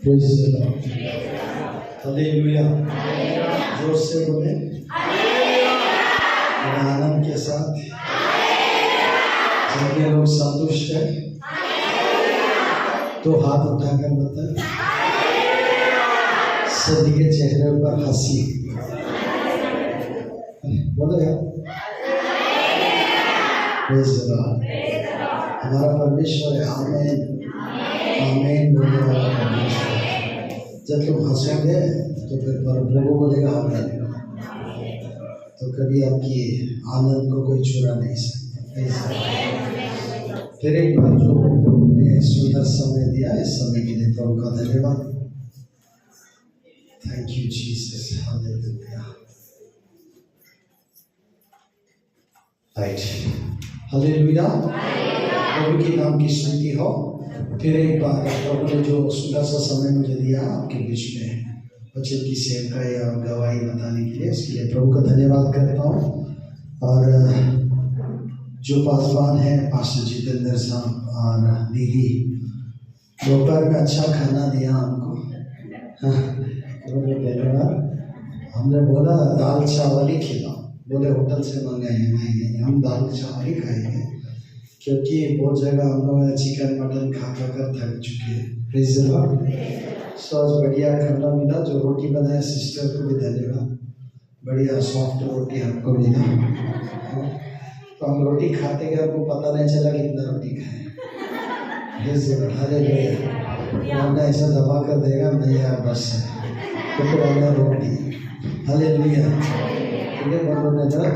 Praise the Lord, hallelujah. जोर से बोले आनंद के साथ। जिनके लोग संतुष्ट है तो हाथ उठाकर बताए। सभी के चेहरे पर हंसी। बोलो यार, प्रेज़ द लॉर्ड। हमारा परमेश्वर है। आमीन आमीन बोलने वाला परमेश्वर। जब तुम हंसोगे तो फिर प्रभु बोलेगा आमीन। तो कभी आपकी आनंद को कोई चुरा नहीं सकता। फिर एक बार जो ने सुंदर समय दिया, इस समय के लिए प्रभु का धन्यवाद। Thank you Jesus, hallelujah. Right, hallelujah. प्रभु के नाम की स्तुति हो। फिर एक बार प्रभु ने जो सुंदर सा समय मुझे दिया आपके बीच में वचन की सेवा या गवाही बताने के लिए, इसके लिए प्रभु का धन्यवाद करता हूँ। और जो पासवान है पास्टर जितेंद्र साहब और दीदी, दोपहर में अच्छा खाना दिया हमको। धन्यवाद। हमने बोला दाल चावल ही खिलाओ, बोले होटल से मंगाए हैं। नहीं, हम दाल चावल ही खाएंगे, क्योंकि बहुत जगह हम लोग चिकन मटन खा कर थक चुके हैं। Praise the Lord. आज बढ़िया खाना मिला। जो रोटी बनाया सिस्टर को भी धन्यवाद। बढ़िया सॉफ्ट रोटी हमको मिला। तो हम रोटी खाते गए, हमको पता नहीं चला कितना रोटी खाए। Praise the Lord, hallelujah. हमने ऐसा दबा कर देगा नहीं यार बस है, तो फिर हमने रोक दी। हालेलुया।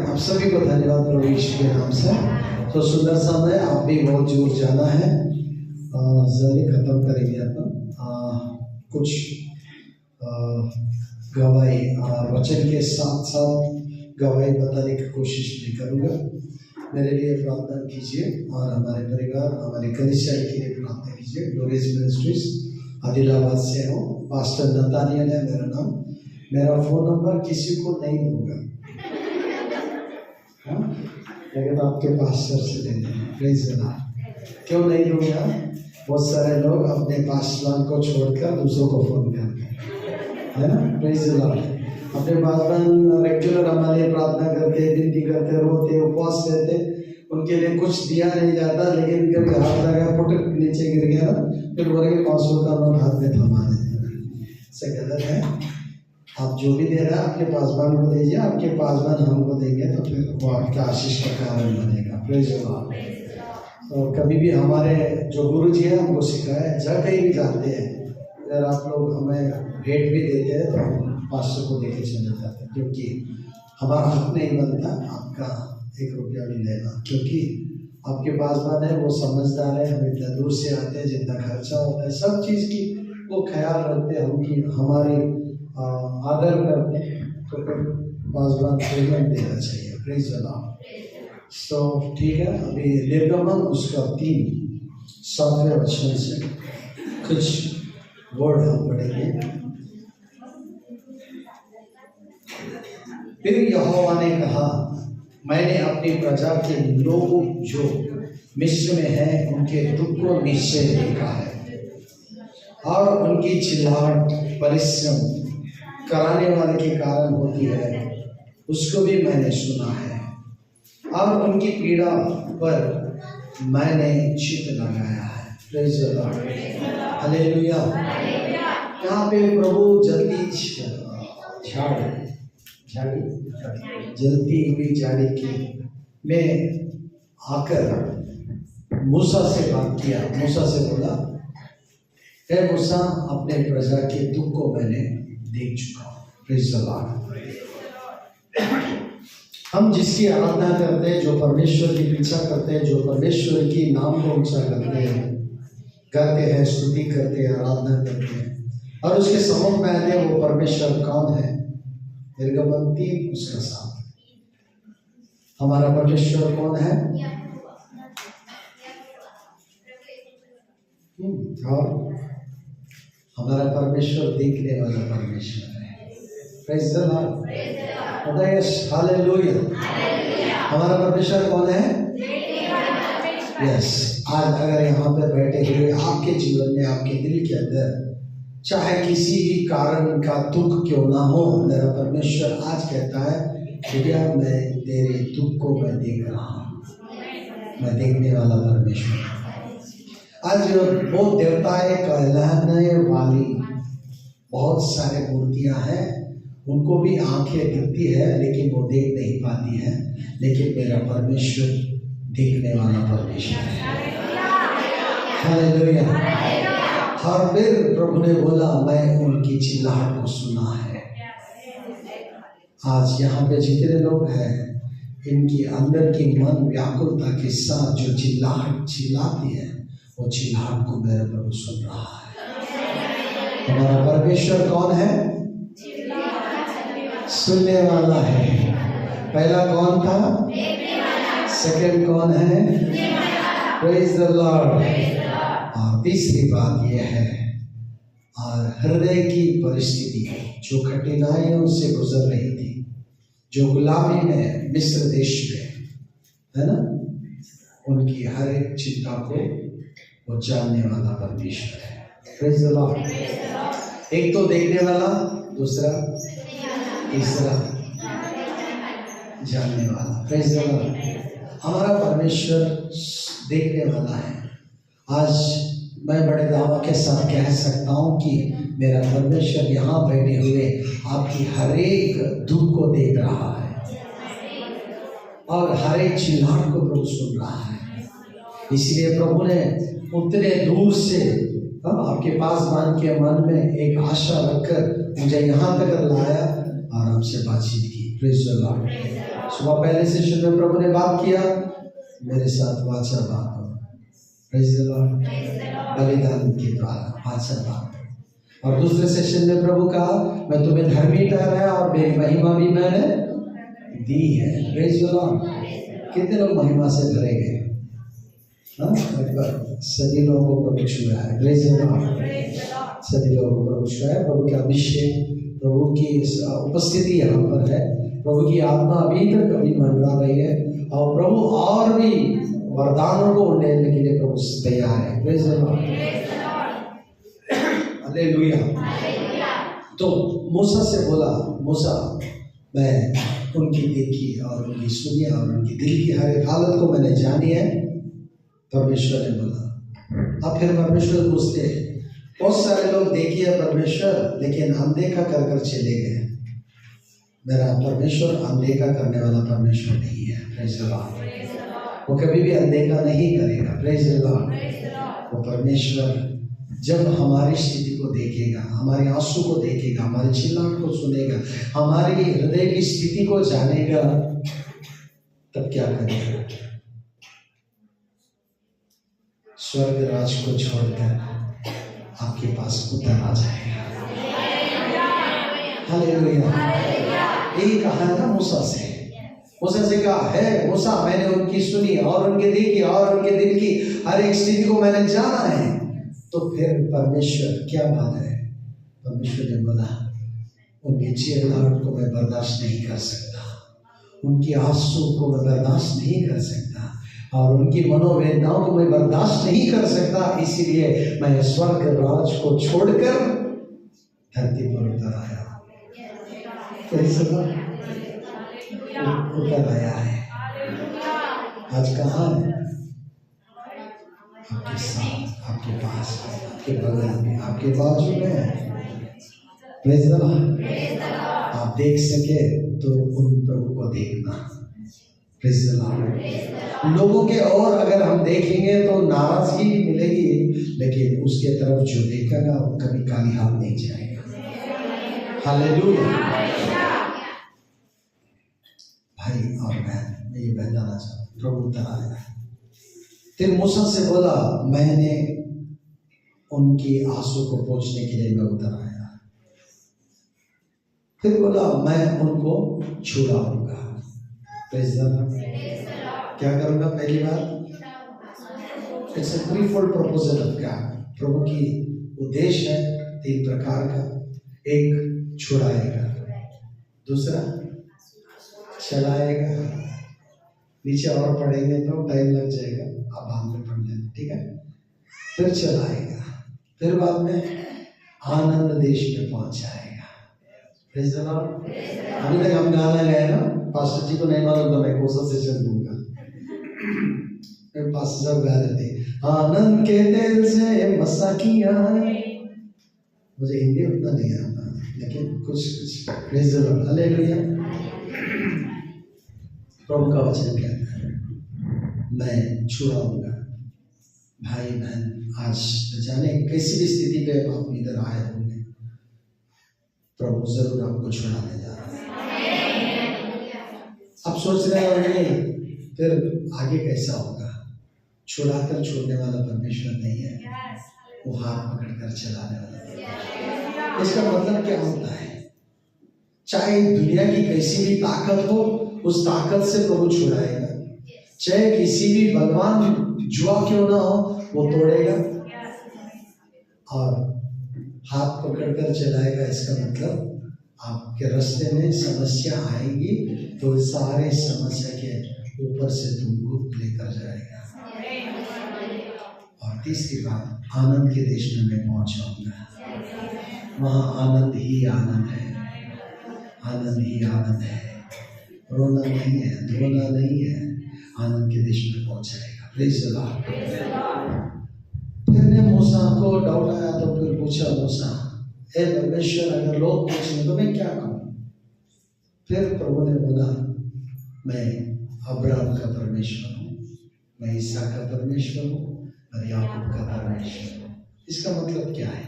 आप सभी को धन्यवाद प्रभु यीशु के नाम से। तो सुंदर समय, आप भी बहुत दूर जाना है। जल्दी खत्म करेंगे अपन। कुछ गवाही वचन के साथ साथ गवाही बताने की कोशिश भी करूँगा। मेरे लिए प्रार्थना कीजिए और हमारे परिवार, हमारे कलीसिया के लिए प्रार्थना कीजिए। ग्लोरियस मिनिस्ट्रीज आदिलाबाद से हूँ। पास्टर नतानियल है मेरा नाम। मेरा फ़ोन नंबर किसी को नहीं दूंगा, लेकिन आपके पास्टर से लेंगे। Praise the Lord. क्यों नहीं दूंगा? बहुत सारे लोग अपने पासवान को छोड़कर दूसरों को फोन करते हैं, है ना। Praise the Lord. अपने पासवान रेगुलर हमारे लिए प्रार्थना करते, विनती करते, रोते, उपवास रहते, उनके लिए कुछ दिया नहीं जाता, लेकिन कभी हाथ लगा फुटक नीचे गिर गया, फिर बोलेंगे 500 का नोट हाथ में थमा देते। ऐसा गलत है। आप जो भी दे रहे हैं आपके पासवान को दीजिए, आपके पासवान हमको देंगे तो फिर वो आपका आशीष का कारण बनेगा। Praise the Lord. तो कभी भी हमारे जो गुरु जी हैं हमको सिखाया, जब कहीं भी जाते हैं, अगर आप लोग हमें भेंट भी देते हैं तो हम पास्टर को देके चले जाते हैं, क्योंकि हमारा हक नहीं बनता आपका 1 रुपया भी लेना, क्योंकि आपके पासवान है वो समझदार है। हम इतना दूर से आते हैं, जितना खर्चा होता है सब चीज़ की वो ख्याल रखते हैं, हम की हमारी आदर करते हैं, तो फिर पासवान पेमेंट देना चाहिए। Praise the Lord. तो ठीक है, अभी निर्गमन उसका 3-7वें वचन से कुछ वर्ड हम पढ़ेंगे। फिर यहोवा ने कहा, मैंने अपनी प्रजा के लोग जो मिस्र में हैं उनके दुख को निश्चय देखा है, और उनकी चिल्लाहट परिश्रम कराने वाले के कारण होती है, उसको भी मैंने सुना है, और उनकी पीड़ा पर मैंने चित्त लगाया है। Praise the Lord, hallelujah. यहाँ पे प्रभु जल्दी जलती हुई झाड़ी की में आकर मूसा से बात किया। मूसा से बोला, हे मूसा, अपने प्रजा के दुख को मैंने देख चुका हूँ। Praise the Lord. हम जिसकी आराधना करते हैं, जो परमेश्वर की पीछा करते हैं, जो परमेश्वर की नाम को ऊंचा करते हैं, स्तुति करते हैं, आराधना करते हैं, और उसके सम्मुख में आते हैं, वो परमेश्वर कौन है? निर्गमन 3 उसका 7। हमारा परमेश्वर कौन है? और हमारा परमेश्वर देखने वाला परमेश्वर है। Praise the Lord, hallelujah. हमारा परमेश्वर कौन है? यस। आज अगर यहाँ पे बैठे हुए आपके जीवन में, आपके दिल के अंदर चाहे किसी भी कारण का दुख क्यों ना हो, मेरा परमेश्वर आज कहता है बेटा मैं तेरे दुख को मैं देख रहा हूँ। मैं देखने वाला परमेश्वर। आज वो देवताएं कहलाने वाली बहुत सारे मूर्तियां हैं, उनको भी आंखें दिखती है लेकिन वो देख नहीं पाती है, लेकिन मेरा परमेश्वर देखने वाला परमेश्वर है। हालेलुया। और फिर प्रभु ने बोला मैं उनकी चिल्लाहट को सुना है। आज यहाँ पे जितने लोग हैं, इनकी अंदर की मन व्याकुलता के साथ जो चिल्लाहट चिल्लाती है, वो चिल्लाहट को मेरा प्रभु सुन रहा है। हमारा परमेश्वर कौन है? सुनने वाला है। पहला कौन था? सेकंड कौन है? Praise the Lord. और तीसरी बात यह है, और हृदय की परिस्थिति जो कठिनाइयों से गुजर रही थी, जो गुलामी में मिस्र देश में है ना, उनकी हर एक चिंता को वो जानने वाला परमेश्वर है। Praise the Lord. एक तो देखने वाला, दूसरा तीसरा जानने वाला। Praise the Lord. हमारा परमेश्वर देखने वाला है। आज मैं बड़े दावा के साथ कह सकता हूँ कि मेरा परमेश्वर यहाँ बैठे हुए आपकी हर एक दुख को देख रहा है और हर एक चिल्लाहट को प्रभु सुन रहा है। इसलिए प्रभु ने उतने दूर से आपके पास मान के मन में एक आशा रखकर मुझे यहाँ तक लाया और आपसे बातचीत की। Praise the Lord. सुबह पहले सेशन में प्रभु ने बात किया, मेरे साथ वाचा बात हो। Praise the Lord. बलिदान के द्वारा वाचा बात। और दूसरे सेशन में प्रभु कहा मैं तुम्हें धर्मी ठहराया और मेरी महिमा भी मैंने दी है। Praise the Lord. कितने लोग महिमा से भरे गए? सभी लोगों को प्रभु छुआ है। Praise the Lord. सभी लोगों को प्रभु छुआ है। प्रभु का अभिषेक, प्रभु की उपस्थिति यहाँ पर है। प्रभु की आत्मा अभी तक कभी मंडरा रही है और प्रभु और भी वरदानों को उंडेलने के लिए प्रभु तैयार है। Praise the Lord. हालेलुया। तो मूसा से बोला, मूसा मैं उनकी देखी और उनकी सुनी और उनकी दिल की हर एक हालत को मैंने जानी है। परमेश्वर ने बोला। अब फिर परमेश्वर पूछते हैं, बहुत सारे लोग देखिए परमेश्वर लेकिन अनदेखा कर कर चले गए। मेरा परमेश्वर अनदेखा करने वाला परमेश्वर नहीं है। Praise the Lord. वो कभी भी अनदेखा नहीं करेगा। Praise the Lord. वो परमेश्वर जब हमारी स्थिति को देखेगा, हमारे आंसू को देखेगा, हमारे चिल्लाहट को सुनेगा, हमारी हृदय की स्थिति को जानेगा, तब क्या करेगा? स्वर्ग राज को छोड़कर आपके पास उतर आ जाएगा। हालेलुया। यही कहा है ना मूसा से। मूसा से कहा है, मूसा मैंने उनकी सुनी और उनके देखी और उनके दिल की हर एक स्थिति को मैंने जाना है। तो फिर परमेश्वर क्या बात है? परमेश्वर ने बोला उनकी चिल्लाहट को मैं बर्दाश्त नहीं कर सकता, उनकी आंसू को मैं बर्दाश्त नहीं कर सकता और उनकी मनोवेदनाओं को मैं बर्दाश्त नहीं कर सकता। इसीलिए मैं स्वर्ग राज को छोड़कर धरती पर उतर आया। उतर आया है। आज कहाँ है? आपके साथ, आपके पास, आपके बगल में, आपके बाजू में। Praise the Lord. आप देख सके तो उन प्रभु को देखना। Praise the Lord. लोगों के और अगर हम देखेंगे तो नाराजगी मिलेगी, लेकिन उसके तरफ जो देखेगा वो कभी काली हाथ नहीं जाएगा। हालेलुया। भाई और बहन, मैं ये बताना चाहता हूँ, प्रभु उतर आया। फिर मूसा से बोला मैंने उनकी आंसू को पोंछने के लिए मैं उतर आया। फिर बोला मैं उनको छुड़ाऊंगा। क्या करूंगा? पहली बात, it's a threefold proposal of God. प्रभु की उद्देश्य है 3 प्रकार का। एक छुड़ाएगा, दूसरा चलाएगा, नीचे और पढ़ेंगे तो टाइम लग जाएगा, आप बाद में पढ़ लेना, ठीक है। फिर चलाएगा, फिर बाद में आनंद देश में पहुंच जाएगा। Praise the Lord. अभी तक हम गाना गाए ना, पास्टर जी को नहीं मालूम तो मैं कोसा से चल दूंगा। पास्टर साहब गा रहे थे, आनंद के दिल से मसा किया है। मुझे हिंदी उतना नहीं आता लेकिन कुछ कुछ। Praise the Lord, hallelujah. प्रभु का वचन कहता है, मैं छुड़ाऊंगा। भाई बहन, आज जाने किसी भी स्थिति पे आप इधर आए होंगे, प्रभु जरूर आपको छुड़ाने जा रहा है। आप सोच रहे होंगे फिर आगे कैसा होगा। छुड़ाकर छोड़ने वाला परमेश्वर नहीं है, वो हाथ पकड़कर चलाने वाला है। इसका मतलब क्या होता है? चाहे दुनिया की कैसी भी ताकत हो, उस ताकत से प्रभु छुड़ाएगा। चाहे किसी भी भगवान जुआ क्यों ना हो, वो तोड़ेगा और हाथ पकड़कर चलाएगा। इसका मतलब आपके रास्ते में समस्या आएगी तो सारे समस्या के ऊपर से तुमको लेकर जाएगा। और तीसरी बात, आनंद के देश में मैं पहुंच जाऊंगा। वहां आनंद ही आनंद है, आनंद ही आनंद है। रोना नहीं है, धोना नहीं है, आनंद के देश में पहुंच जाएगा। Praise the Lord. फिर ने मूसा को डाउट आया तो फिर पूछा, मूसा हे परमेश्वर, अगर लोग पूछें तो मैं क्या कहूँ? फिर प्रभु ने बोला, मैं अब्राहम का परमेश्वर हूँ, मैं इसहाक का परमेश्वर हूँ और याकूब का परमेश्वर हूँ। इसका मतलब क्या है?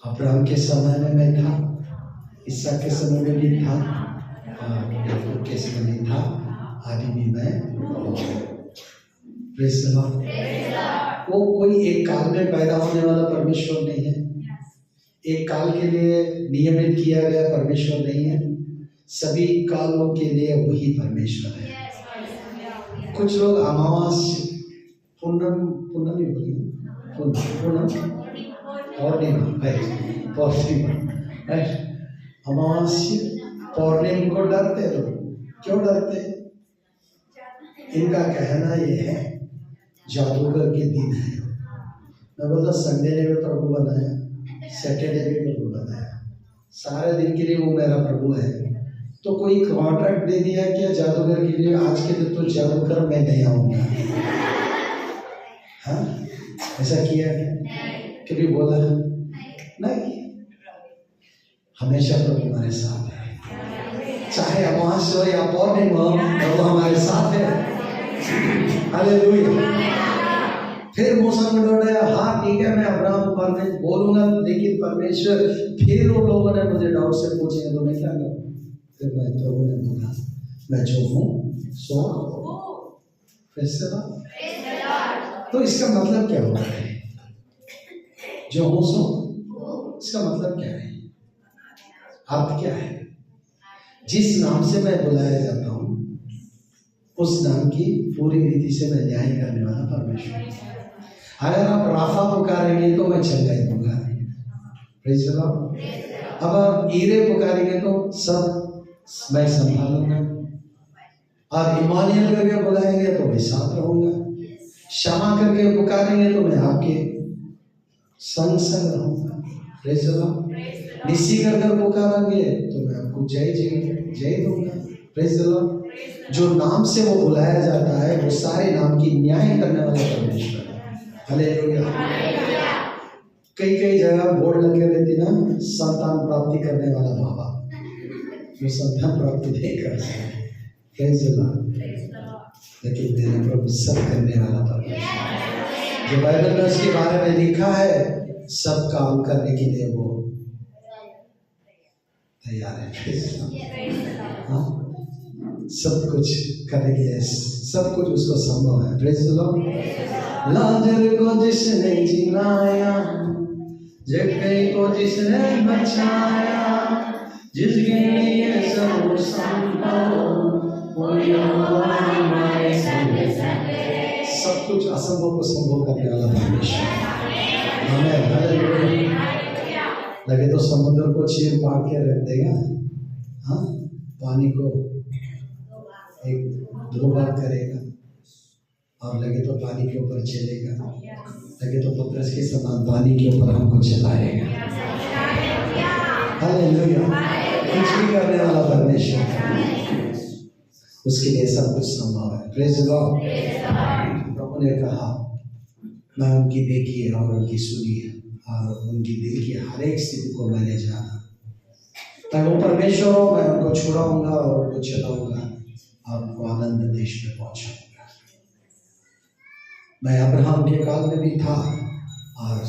अब्राहम के समय में मैं था, इसहाक के समय में भी था और याकूब के समय में था, अभी भी मैं हूँ। Praise the Lord. वो कोई एक काल में पैदा होने वाला परमेश्वर नहीं है, एक काल के लिए नियमित किया गया परमेश्वर नहीं है, सभी कालों के लिए वही परमेश्वर है। कुछ लोग अमावस्या, पूनम पूनम ही बोलिए, पूनम अमावस्या पौर्णिमा को डरते लोग। क्यों डरते? इनका कहना ये है जादूगर के दिन है। मैं बोलता संडे ने भी प्रभु बनाया, सैटरडे भी प्रभु बनाया, सारे दिन के लिए वो मेरा प्रभु है। तो कोई कॉन्ट्रैक्ट दे दिया क्या जादूगर के लिए, आज के दिन तो जादूगर मैं नहीं आऊंगा? हाँ, ऐसा किया क्या? कभी बोला है? नहीं। हमेशा प्रभु हमारे साथ है, चाहे अमावस्या हो या पौर्णिमा हो, प्रभु हमारे साथ है। हालेलुया। फिर मूसा को डराया, हाँ ठीक है मैं अब्राहम पर बोलूंगा, लेकिन परमेश्वर, फिर वो लोगों ने मुझे डाउट से पूछेंगे तो मैं क्या करूँ? फिर मैं प्रभु ने बोला, मैं जो हूँ सो हूँ। तो इसका मतलब क्या होता है? जो हूँ सो, इसका मतलब क्या है? अर्थ क्या है? जिस नाम से मैं बुलाया जाता हूँ, उस नाम की पूरी रीति से मैं न्याय करने वाला परमेश्वर। अगर आप राफा पुकारेंगे तो मैं चंगाई दूंगा। Praise the Lord. अब आप ईरे पुकारेंगे तो सब मैं संभालूंगा, और इमानुएल करके बुलाएंगे तो मैं साथ रहूंगा, क्षमा करके पुकारेंगे तो मैं आपके संग संग रहूंगा। Praise the Lord. निसी कर पुकारेंगे तो मैं आपको जय जय दूंगा। Praise the Lord. जो नाम से वो बुलाया जाता है, वो सारे नाम की न्याय करने वाला परमेश्वर है। हालेलुया। कई जगह बोर्ड लगे रहती ना, संतान प्राप्ति करने वाला बाबा, वो संतान प्राप्ति नहीं कर सकते। Praise the Lord. लेकिन मेरा प्रभु सब करने वाला परमेश्वर, जो बाइबल में उसके बारे में लिखा है, सब काम करने के लिए वो तैयार है। हाँ, सब कुछ करने के लिए, सब कुछ उसको संभव है। Praise the Lord. लाजर को जिसने जिलाया, जक्कई को जिसने बचाया, जिसके लिए सब संभव, सब कुछ असंभव को संभव करने वाला परमेश्वर। आमीन। हालेलुया। लगे तो समुद्र को चीर फाड़ के रख देगा, हाँ, पानी को एक दो बार करेगा, और लगे तो पानी के ऊपर चलेगा। लगे तो पतरस के समान पानी के ऊपर हमको चलाएगा। हालेलुया। कुछ भी करने वाला परमेश्वर, उसके लिए सब कुछ संभव है। Praise the Lord. प्रभु ने कहा मैं उनकी देखी और उनकी सुनी और उनकी दिल की हर एक स्थिति को मैंने जाना। मैं वो परमेश्वर हूँ, मैं उनको छुड़ाऊंगा और उनको चलाऊंगा और उनको आनंद देश में पहुंचाऊंगा। मैं अब्राहम के काल में भी था और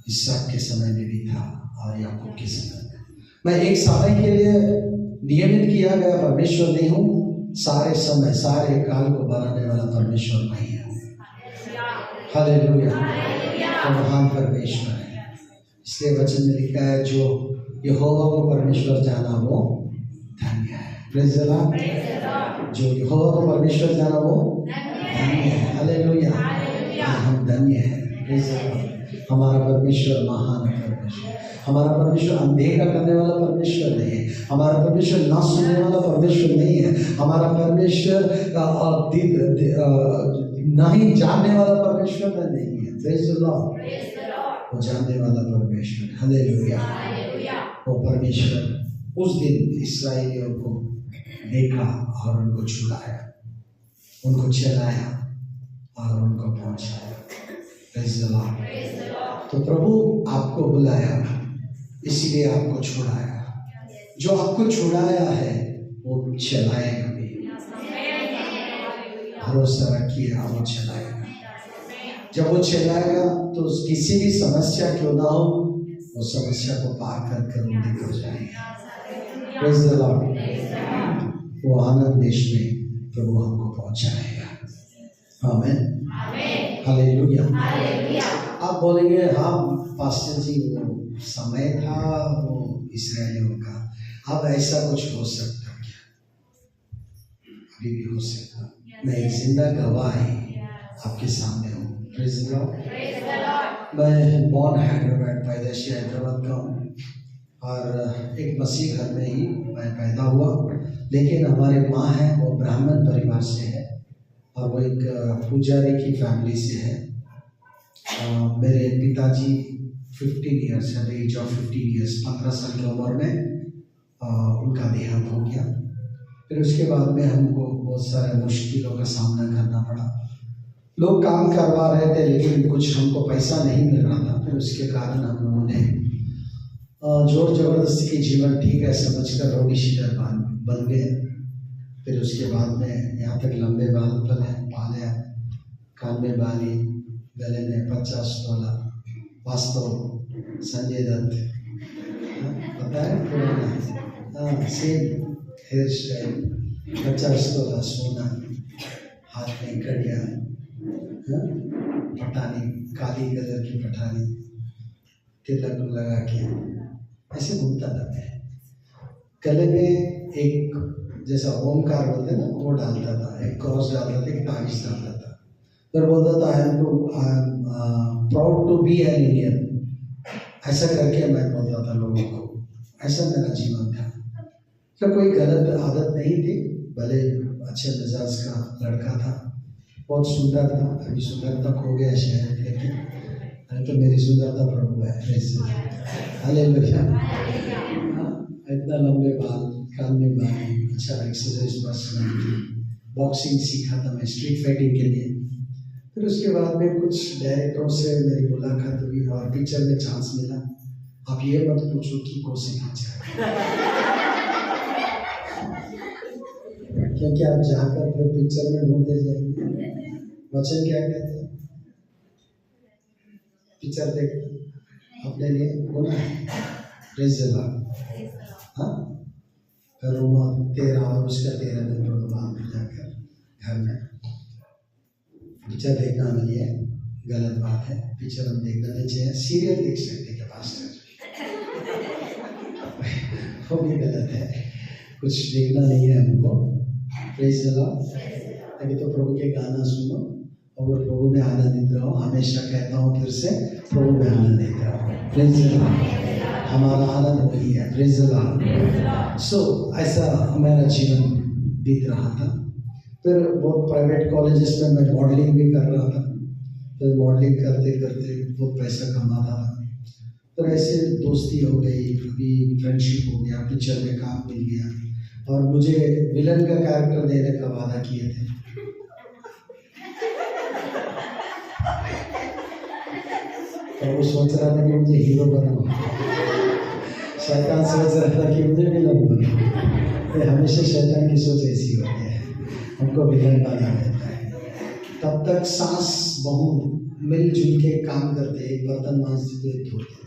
इसहाक के समय में भी था और याकूब के समय में। मैं एक समय के लिए नियमित किया गया परमेश्वर नहीं हूँ, सारे समय सारे काल को बनाने वाला परमेश्वर मैं ही हूँ। हालेलुया। तो महान परमेश्वर है। इसलिए वचन में लिखा है जो यहोवा को परमेश्वर जाना वो धन्य है। Praise the Lord. जो यहोवा को परमेश्वर जाना वो धन्य है। हालेलुया। हम धन्य हैं। Praise the Lord. हमारा परमेश्वर महान परमेश्वर, हमारा परमेश्वर अनदेखा करने वाला परमेश्वर नहीं है, हमारा परमेश्वर ना सुनने वाला परमेश्वर नहीं है, हमारा परमेश्वर नहीं जानने वाला परमेश्वर नहीं है। Praise the Lord. वो जानने वाला परमेश्वर। हालेलुया। वो परमेश्वर उस दिन इस्राएलियों को देखा और उनको छुड़ाया, उनको चलाया और उनको पहुंचाया। Praise the Lord. तो प्रभु आपको बुलाया, इसीलिए आपको छुड़ाया। जो आपको छुड़ाया है वो चलाएगा भी। भरोसा रखिए, वो चलाएगा। जब वो चलाएगा तो किसी भी समस्या क्यों ना हो, वो समस्या को पार कर कर उन्नत हो जाएगा। Praise the Lord. वो आनंद देश में प्रभु हमको पहुंचाएगा। आमीन। हालेलुया। आप बोलेंगे हाँ पास्टर जी वो समय था वो इस्राएलियों का, अब ऐसा कुछ हो सकता क्या? अभी भी हो सकता। मैं एक जिंदा गवाह आपके सामने हूँ। Praise the Lord. मैं बॉर्न हैदराबाद, पैदाइशी हैदराबाद का हूँ और एक मसीह घर में ही मैं पैदा हुआ, लेकिन हमारे माँ है वो ब्राह्मण परिवार से है और वो एक पुजारी की फैमिली से है। मेरे पिताजी 15 years at the age of 15 years 15 साल की उम्र में उनका देहांत हो गया। फिर उसके बाद में हमको बहुत सारे मुश्किलों का सामना करना पड़ा। लोग काम करवा रहे थे लेकिन कुछ हमको पैसा नहीं मिल रहा था। फिर उसके कारण हम लोगों ने जोर जबरदस्ती की जीवन ठीक है समझकर रोटी शीटर बन गए। फिर उसके बाद में यहाँ तक लंबे बाल पाले, कान में बाली, गले में 50 तोला वास्तव संजय दत्त, पता है पुराना, सेम हेयर स्टाइल, 50 तोला सोना, हाथ में कड़िया, पठानी, काली कलर की पठानी, तिलक लगा के ऐसे घूमता था मैं। गले में एक जैसा ओमकार बोलते ना वो डालता था, एक क्रॉस डालता था, एक ताबीज डालता था। फिर बोलता था I am proud to be an Indian, ऐसा करके मैं बोलता था लोगों को। ऐसा मेरा जीवन था। तो कोई गलत आदत नहीं थी, भले अच्छे मिजाज का लड़का था, बहुत सुंदर था। अभी सुंदरता खो गया शायद, लेकिन तो मेरी सुंदरता प्रभु है। हालेलुया। इतना लंबे बाल, कान में बाल, अच्छा एक्सरसाइज पर्सनालिटी, बॉक्सिंग सीखा था मैं स्ट्रीट फाइटिंग के लिए। फिर उसके बाद में कुछ डायरेक्टरों से मेरी मुलाकात हुई और पिक्चर में चांस मिला। आप ये मत पूछो कि कौन-सी पिक्चर, क्योंकि आप जाकर फिर पिक्चर में ढूंढते जाएंगे। वचन क्या कहते हैं? पिक्चर देखते अपने लिए होना है। Praise the Lord. हाँ, रोमा 13 और उसका 13 दिन प्रोग्राम में जाकर घर में पिक्चर देखना नहीं है, गलत बात है। पिक्चर हम देखना नहीं चाहिए। सीरियल देख सकते क्या पास्टर? वो भी गलत है, कुछ देखना नहीं है हमको। Praise the Lord. अभी तो प्रभु के गाना सुनो और प्रभु में आनंदित रहो। हमेशा कहता हूँ फिर से, प्रभु में आनंदित रहो। Praise the Lord. हमारा आनंद वही है। Praise the Lord. सो ऐसा मेरा जीवन बीत रहा था। फिर बहुत प्राइवेट कॉलेजेस में मैं मॉडलिंग भी कर रहा था। तो मॉडलिंग करते करते बहुत पैसा कमाता था। तो ऐसे दोस्ती हो गई, कभी फ्रेंडशिप हो गया, पिक्चर में काम मिल गया और मुझे विलन का कैरेक्टर देने का वादा किए थे। तो वो सोच रहा था कि मुझे हीरो बनाओ, शैतान सोच रहा था कि मुझे विलन बनाओ। हमेशा शैतान की सोच ऐसी होती है, हमको विलन बना देता है। तब तक सास बहू मिलजुल के काम करते, एक बर्तन मांजते धोते,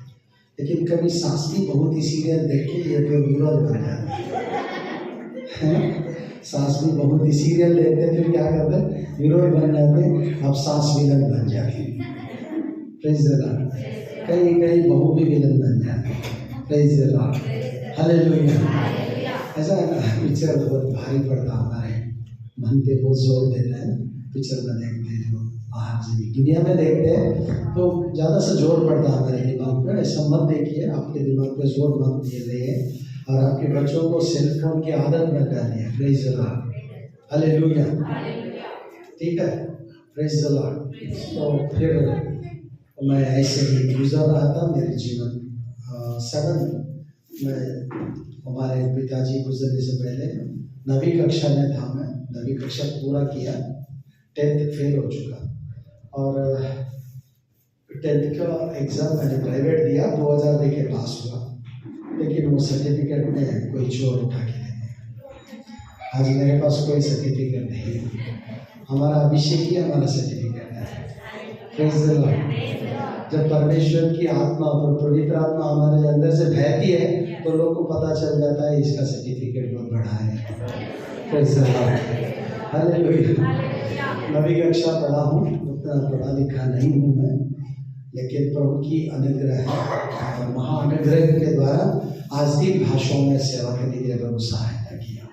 लेकिन कभी सास भी बहुत ही सीरियल देख के ये फिर विरोध बन जाता है। सास भी बहुत ही सीरियल देखते फिर क्या करते, विरोध बन जाते, अब सास विलन बन जाती। Praise the Lord. कई कई बहू भी विलन बन जाती। Praise the Lord, hallelujah. ऐसा है ना, पिक्चर बहुत भारी पड़ता हमारे मन पे, बहुत जोर देता है। पिक्चर में देखते हैं जो बाहर से दुनिया में देखते हैं तो ज़्यादा से जोर पड़ता है हमारे दिमाग पे। ऐसा मत देखिए, आपके दिमाग पे जोर मत दिए और आपके बच्चों को सेल फोन की आदत बन जाती है। Praise the Lord, hallelujah. ठीक है, प्रेज द लॉर्ड। तो फिर मैं ऐसे ही गुजर रहा था मेरे जीवन। सडन मैं, हमारे पिताजी गुजरने से पहले 9वीं कक्षा में था। मैं 9वीं कक्षा पूरा किया, 10th फेल हो चुका और 10th का एग्ज़ाम मैंने प्राइवेट दिया, 2000 दे के पास हुआ, लेकिन वो सर्टिफिकेट में कोई चोर उठा के ले गया। आज मेरे पास कोई सर्टिफिकेट नहीं है, हमारा अभिषेक ही हमारा सर्टिफिकेट है। Praise the Lord. जब परमेश्वर की आत्मा और पवित्र आत्मा हमारे अंदर से बहती है तो लोग को पता चल जाता है इसका सर्टिफिकेट बहुत बड़ा है। Praise the Lord, hallelujah. 9वीं कक्षा पढ़ा हूँ, उतना पढ़ा लिखा नहीं हूँ मैं, लेकिन प्रभु की अनुग्रह है और महाअनुग्रह के द्वारा आज 3 भाषाओं में सेवा करने के लिए प्रभु सहायता किया।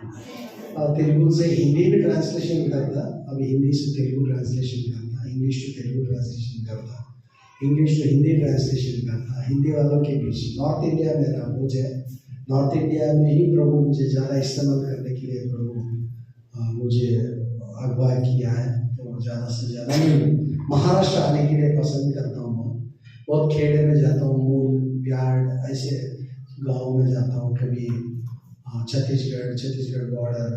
तेलुगु से हिंदी में ट्रांसलेशन करता, अभी हिंदी से तेलुगु ट्रांसलेशन करता, इंग्लिश टू तेलुगु ट्रांसलेशन करता, इंग्लिश टू हिंदी ट्रांसलेशन करता, हिंदी वालों के बीच। नॉर्थ इंडिया मेरा बोझ है, नॉर्थ इंडिया में ही प्रभु मुझे ज़्यादा इस्तेमाल करने के लिए प्रभु मुझे अगवा किया है। तो ज़्यादा से ज़्यादा मैं महाराष्ट्र आने के लिए पसंद करता हूँ। बहुत खेड़े में जाता हूँ, मूल बिहार ऐसे गाँव में जाता हूँ, कभी छत्तीसगढ़ बॉर्डर,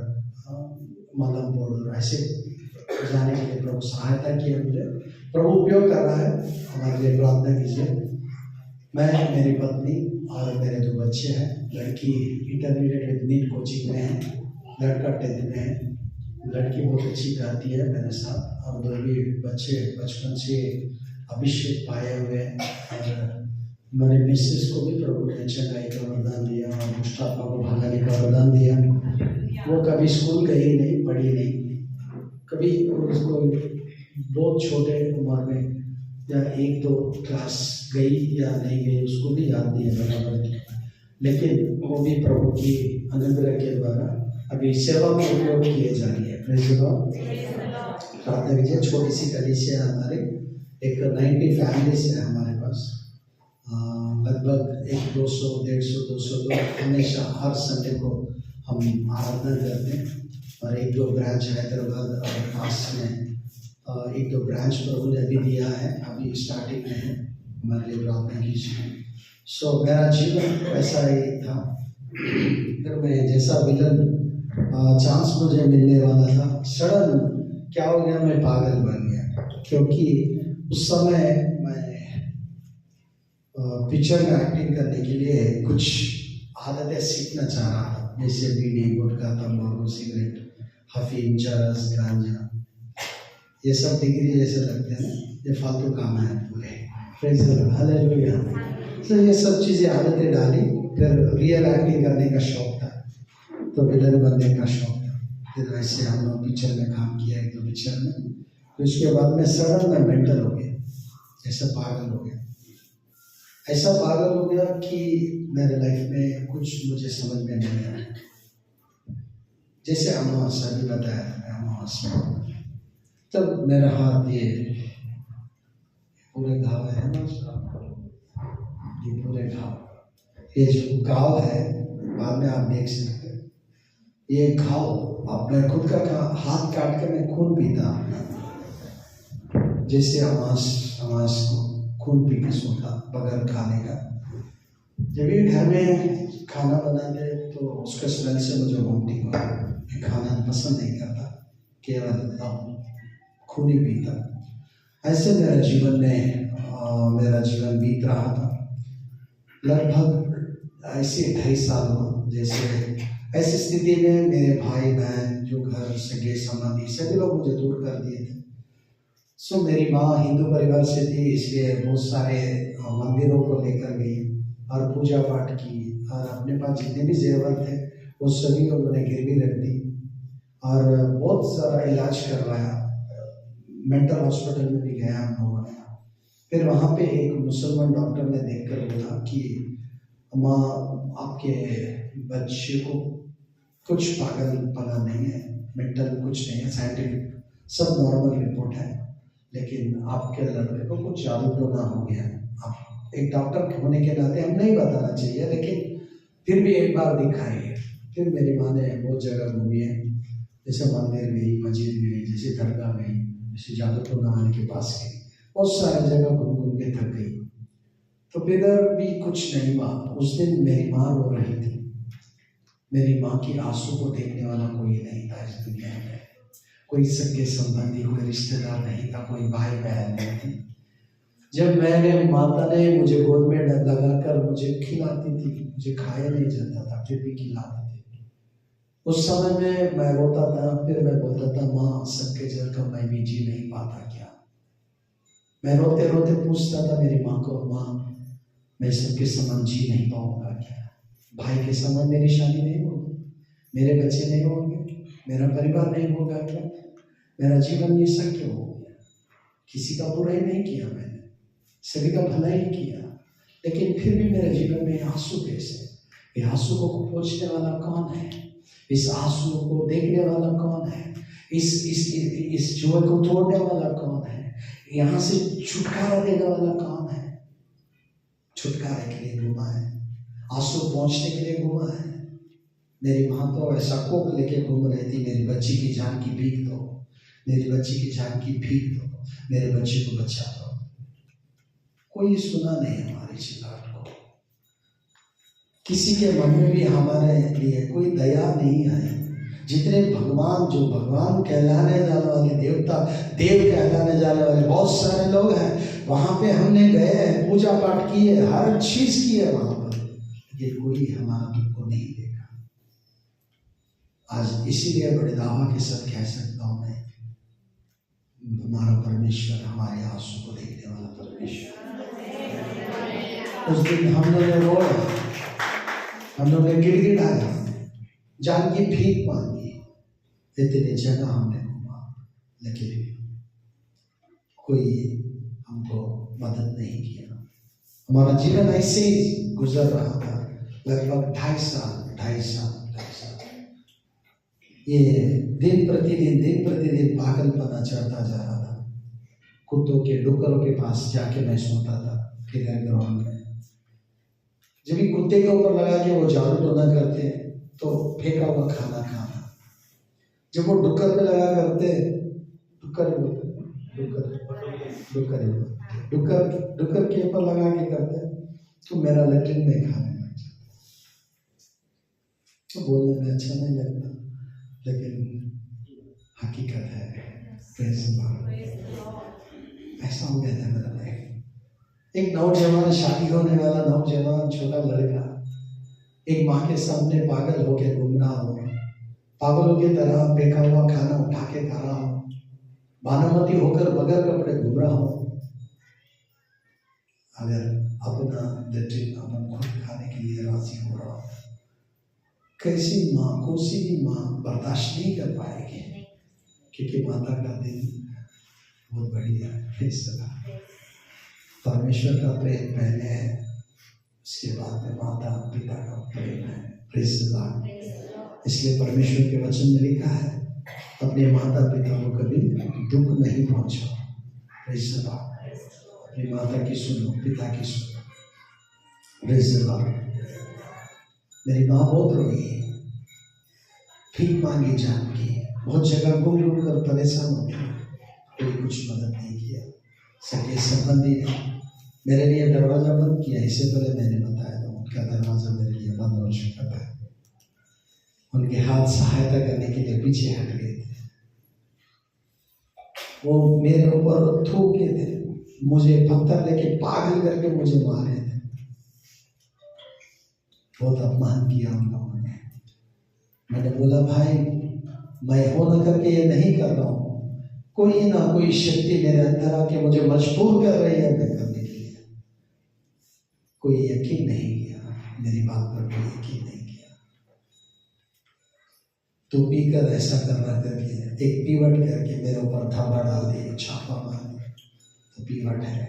मलम बॉर्डर, ऐसे जाने के लिए प्रभु सहायता की है मुझे। प्रभु उपयोग कर रहा है, हमारे लिए प्रार्थना कीजिए। मैं, मेरी पत्नी और मेरे 2 बच्चे हैं। लड़की इंटरमीडिएट विद नीट कोचिंग में है, लड़का 10th में है। लड़की बहुत अच्छी गाती है मेरे साथ, और 2 भी बच्चे बचपन से अभिषेक पाए हुए हैं। और मेरे मिसेस को भी प्रभु ने चंगाई का वरदान दिया और मुस्ताफा को भगाने का वरदान दिया। वो कभी स्कूल गई नहीं, पढ़ी नहीं, कभी उसको बहुत छोटे उम्र में या 1-2 क्लास गई या नहीं गई उसको भी याद नहीं है बराबर, लेकिन वो भी प्रभु की अनुग्रह के द्वारा अभी सेवा में उपयोग किए जा रही है। Praise the Lord. प्रार्थना कीजिए। छोटी सी कलीसिया है हमारे, एक 90 फैमिलीज है हमारे पास, लगभग 200 लोग हमेशा हर संडे को हम आराधना करते हैं। और 1-2 ब्रांच हैदराबाद और पास में 1-2 ब्रांच प्रभु ने अभी दिया है, अभी स्टार्टिंग में है। हमारे लिए प्रार्थना कीजिए। मेरा जीवन वैसा ही था, फिर मैं जैसा विलन चांस मुझे मिलने वाला था, सडन क्या हो गया, मैं पागल बन गया। क्योंकि उस समय मैं पिक्चर में एक्टिंग करने के लिए कुछ आदतें सीखना चाह रहा था, जैसे बीड़ी, गुटखा, तंबाकू, सिगरेट, हफीम, चरस, गांजा, ये सब डिग्री जैसे लगते हैं, ये फालतू काम है पूरे। Praise the Lord, hallelujah. तो ये सब चीज़ें आदतें डाली। फिर रियल एक्टिंग करने का शौक था, तो विलन बनने का शौक था। फिर ऐसे हम लोग पिक्चर में काम किया, 1-2 पिक्चर में। तो उसके बाद में सडन मैं मेंटल हो गया, ऐसा पागल हो गया, ऐसा पागल हो गया कि मेरे लाइफ में कुछ मुझे समझ में नहीं आया। जैसे अमावस्या भी बताया था, अमावस्या तब मेरा हाथ ये पूरे घाव है ना, ये पूरे घाव, ये जो घाव है बाद में आप देख सकते हैं। ये घाव अब मैं खुद का हाथ काट के मैं खून पीता, जैसे अमास को खून पी के सोता बगैर खाने का। जब भी घर में खाना बनाते तो उसका स्मेल से मुझे वोमिटिंग होता, मैं खाना पसंद नहीं करता, केवल खून ही पीता। ऐसे मेरा जीवन बीत रहा था। लगभग ऐसे 2.5 साल हुआ। जैसे ऐसी स्थिति में मेरे भाई बहन जो घर सगे संबंधी सभी लोग मुझे दूर कर दिए थे। सो मेरी माँ हिंदू परिवार से थी, इसलिए बहुत सारे मंदिरों को लेकर गई और पूजा पाठ की, और अपने पास जितने भी जेवर थे वो सभी उन्होंने गिरवी रख दी और बहुत सारा इलाज करवाया। मेंटल हॉस्पिटल में भी गया हम लोगों ने। फिर वहाँ पे एक मुसलमान डॉक्टर ने देखकर बोला कि माँ, आपके बच्चे को कुछ पागलपना नहीं है, मेंटल कुछ नहीं है, साइंटिफिक सब नॉर्मल रिपोर्ट है, लेकिन आपके लड़के को कुछ जादू टोना हो गया। आप एक डॉक्टर होने के नाते हम नहीं बताना चाहिए, लेकिन फिर भी एक बार दिखाइए। फिर मेरी माँ ने बहुत जगह घूमी है, जैसे मंदिर गई, मस्जिद गई, जैसे दरगाह गई, जैसे जादू टोना वाले के पास गई, बहुत सारी जगह घूम घूम के थक गई। तो फिर भी कुछ नहीं हुआ। उस दिन मेरी माँ रो रही थी। मेरी माँ की आंसू को देखने वाला कोई नहीं था इस दुनिया में। कोई सगे संबंधी, कोई रिश्तेदार नहीं था, कोई भाई बहन नहीं थी। जब मेरे माता ने मुझे गोद में लगाकर मुझे खिलाती थी, मुझे खाया नहीं जाता था, फिर भी खिलाती थी। उस समय में मैं रोता था, फिर मैं बोलता था, माँ सबके जगह मैं भी जी नहीं पाता क्या? मैं रोते रोते पूछता था मेरी माँ को, माँ मैं सबके समान जी नहीं पाऊंगा क्या? भाई के समान मेरी शादी नहीं होगी, मेरे बच्चे नहीं होंगे, मेरा परिवार नहीं होगा क्या? मेरा जीवन ये सब क्यों हो गया? किसी का बुरा ही नहीं किया मैंने, सभी का भला ही किया, लेकिन फिर भी मेरे जीवन में आंसू कैसे? ये आंसू को पोंछने वाला कौन है? इस आंसू को देखने वाला कौन है? इस जोर को तोड़ने वाला कौन है? यहाँ से छुटकारा देने वाला कौन है? छुटकारे के लिए घूमा है, आंसू पहुंचने के लिए घूमा है। मेरी माँ तो ऐसा कोक लेके घूम रही थी, मेरी बच्ची की जान की भीख दो, मेरी बच्ची की जान की भीख दो, मेरे बच्चे को बचा दो। कोई सुना नहीं हमारी चिल्लाहट को, किसी के मन में भी हमारे लिए कोई दया नहीं आई। जितने भगवान कहलाने जाने वाले देवता, देव कहलाने जाने वाले बहुत सारे लोग हैं, वहां पे हमने गए, पूजा पाठ की है, हर चीज की है वहां पर, लेकिन कोई हमारा दुख को नहीं देखा। आज इसीलिए बड़े दावा के साथ कह सकता हूं मैं, हमारा परमेश्वर हमारे आंसू को देखने वाला परमेश्वर। उस दिन हम लोगों ने रोया, हम लोगों ने गिड़गिड़ाया, जान की भीख मांगी, इतनी जगह हमने घूमा, लेकिन कोई हमको मदद नहीं किया। हमारा जीवन ऐसे ही गुजर रहा था, लगभग 2.5 साल। ये दिन प्रतिदिन पागलपना चढ़ता जा रहा था। कुत्तों के, डुकरों के पास जाके मैं सोता था क्रिकेट ग्राउंड में। जब भी कुत्ते के ऊपर लगा के वो जादू टोना करते तो फेंका हुआ खाना खाना, जब वो डुक्कर पे लगा करते, डुक्कर के ऊपर लगा के करते तो मेरा लेटरिन में खाने लग जाता। तो बोलने में अच्छा नहीं लगता, लेकिन हकीकत है। ऐसा हो गया था मेरा लाइफ। एक नौजवान, शादी होने वाला नौजवान छोटा लड़का, एक माँ के सामने पागल होके घूम रहा हो, पागलों की तरह फेंका हुआ खाना उठा के खा रहा हो, भानुमती होकर बगैर कपड़े घूम रहा हो। अगर अपना लेटरिन अपन खुद खाने के लिए राजी हो रहा हो, कैसी माँ, कोई भी माँ बर्दाश्त नहीं कर पाएगी, क्योंकि माता का दिन बहुत बढ़िया है। परमेश्वर का प्रेम पहले है, उसके बाद में माता पिता का प्रेम है। Praise the Lord. इसलिए परमेश्वर के वचन में लिखा है, अपने माता पिता को कभी दुख नहीं पहुंचाओ। Praise the Lord. अपनी माता की सुनो, पिता की सुनो। Praise the Lord. मेरी माँ बहुत रोई, भीख मांगी जान की, बहुत जगह घूम घूम कर परेशान हो गई, कोई कुछ मदद नहीं किया। सके संबंधी ने मेरे लिए दरवाज़ा बंद किया। इससे पहले मैंने बताया था उनका दरवाज़ा मेरे लिए बंद हो चुका था। उनके हाथ सहायता करने के लिए पीछे हट गए थे। वो मेरे ऊपर थूके थे, मुझे पत्थर लेके पागल करके मुझे मारे थे। बहुत अपमान किया उन लोगों ने। मैंने बोला भाई मैं हो न करके ये नहीं कर रहा हूँ, कोई ना कोई शक्ति मेरे अंदर आके मुझे मजबूर कर रही है मैं करने के लिए। कोई यकीन नहीं किया मेरी बात पर, कोई यकीन नहीं किया। तो पीकर ऐसा कर रहा करके एक पीवट करके मेरे ऊपर धावा डाल दिया, छापा मार दिया। तो पीवट है।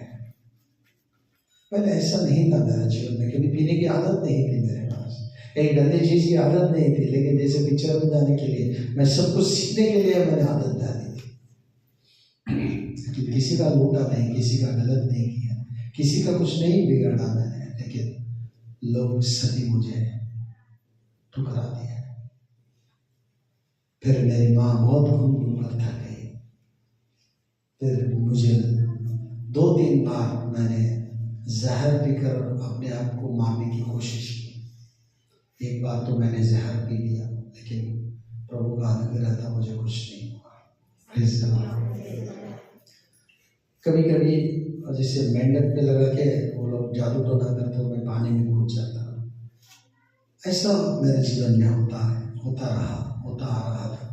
पहले ऐसा नहीं था मेरा जीवन में, कभी पीने की आदत नहीं थी मेरे पास, एक गंदी चीज की आदत नहीं थी। लेकिन जैसे पिक्चर में जाने के लिए, मैं सब कुछ सीखने के लिए मैंने आदत डाली थी कि किसी का लूटा नहीं, किसी का गलत नहीं किया, किसी का कुछ नहीं बिगाड़ा मैंने। लेकिन लोग सभी मुझे ठुकरा दिया। फिर मेरी माँ बहुत घूम कर थक गई। फिर मुझे 2-3 बार मैंने जहर पीकर अपने आप को मारने की कोशिश की। एक बार तो मैंने जहर पी लिया, लेकिन प्रभु का अनुग्रह था, मुझे कुछ नहीं हुआ। कभी कभी जैसे मेंढक पे लगा के वो लोग जादू टोना करते हुए मैं पानी में कूद जाता। ऐसा मेरे जीवन में होता आ रहा था।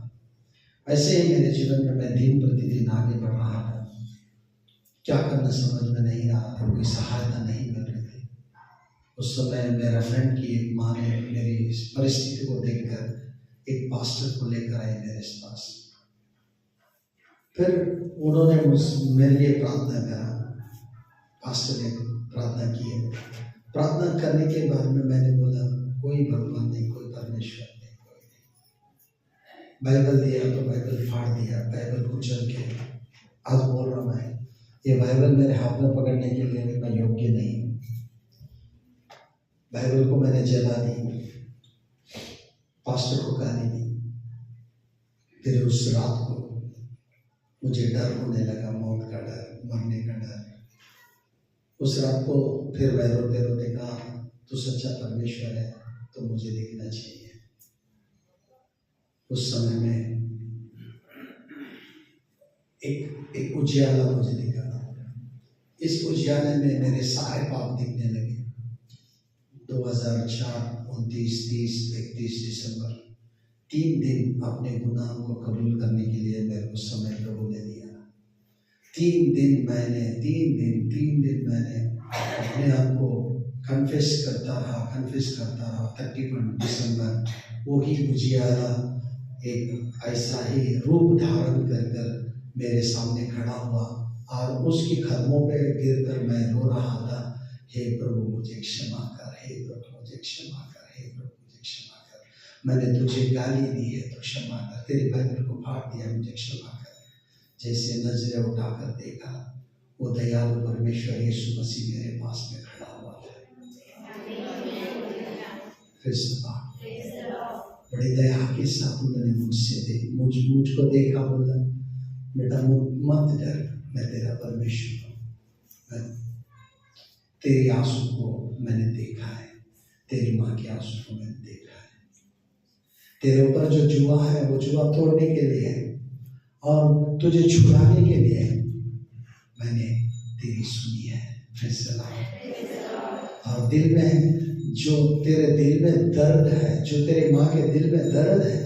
ऐसे ही मेरे जीवन में मैं दिन प्रतिदिन आगे बढ़ रहा था। क्या करना समझ में नहीं आ रहा था, कोई सहायता नहीं मिल रही थी। उस समय मेरा फ्रेंड की एक माँ ने मेरी इस परिस्थिति को देखकर एक पास्टर को लेकर आई मेरे पास। फिर उन्होंने मेरे लिए प्रार्थना करा। पास्टर ने प्रार्थना की है। प्रार्थना करने के बाद में मैंने बोला कोई भगवान नहीं, कोई परमेश्वर नहीं, कोई नहीं। बाइबल दिया तो बाइबल फाड़ दिया, बाइबल कुचल के आज बोल रहा मैं, ये बाइबल मेरे हाथ में पकड़ने के लिए मैं योग्य नहीं हूँ। बाइबल को मैंने जला दी, पास्टर को गाली दी। फिर उस रात को मुझे डर होने लगा, मौत का डर, मरने का डर। उस रात को फिर मैं रोते रोते कहा तू सच्चा परमेश्वर है तो मुझे देखना चाहिए। उस समय में एक उजियाला मुझे दिखा। इस उजियाले में मेरे सारे पाप दिखने लगे। 2004 29 30 31 दिसंबर 3 दिन अपने गुनाह को कबूल करने के लिए मेरे को समय प्रभु ने दिया। 3 दिन मैंने अपने आप को कन्फेस करता रहा। 31 दिसंबर वही उजियाला एक ऐसा ही रूप धारण कर मेरे सामने खड़ा हुआ और उसके कदमों पे गिरकर मैं रो रहा था, हे प्रभु मुझे क्षमा कर, हे प्रभु मुझे क्षमा कर, हे प्रभु मुझे क्षमा कर। मैंने तुझे गाली दी है तो क्षमा कर, तेरी बाइबल को फाड़ दिया, मुझे क्षमा कर। जैसे नजरें उठाकर देखा, वो दयालु परमेश्वर यीशु मसीह मेरे पास में खड़ा हुआ था। बड़ी दया के साथ उन्होंने मुझको देखा, बोला बेटा मत डर, मैं तेरा परमेश्वर हूँ। तेरी आंसू को मैंने देखा है, तेरी माँ के आंसू को मैंने देखा है। तेरे ऊपर जो जुआ है वो जुआ तोड़ने के लिए है और तुझे छुड़ाने के लिए है। मैंने तेरी सुनी है। और दिल में जो तेरे दिल में दर्द है, जो तेरी माँ के दिल में दर्द है,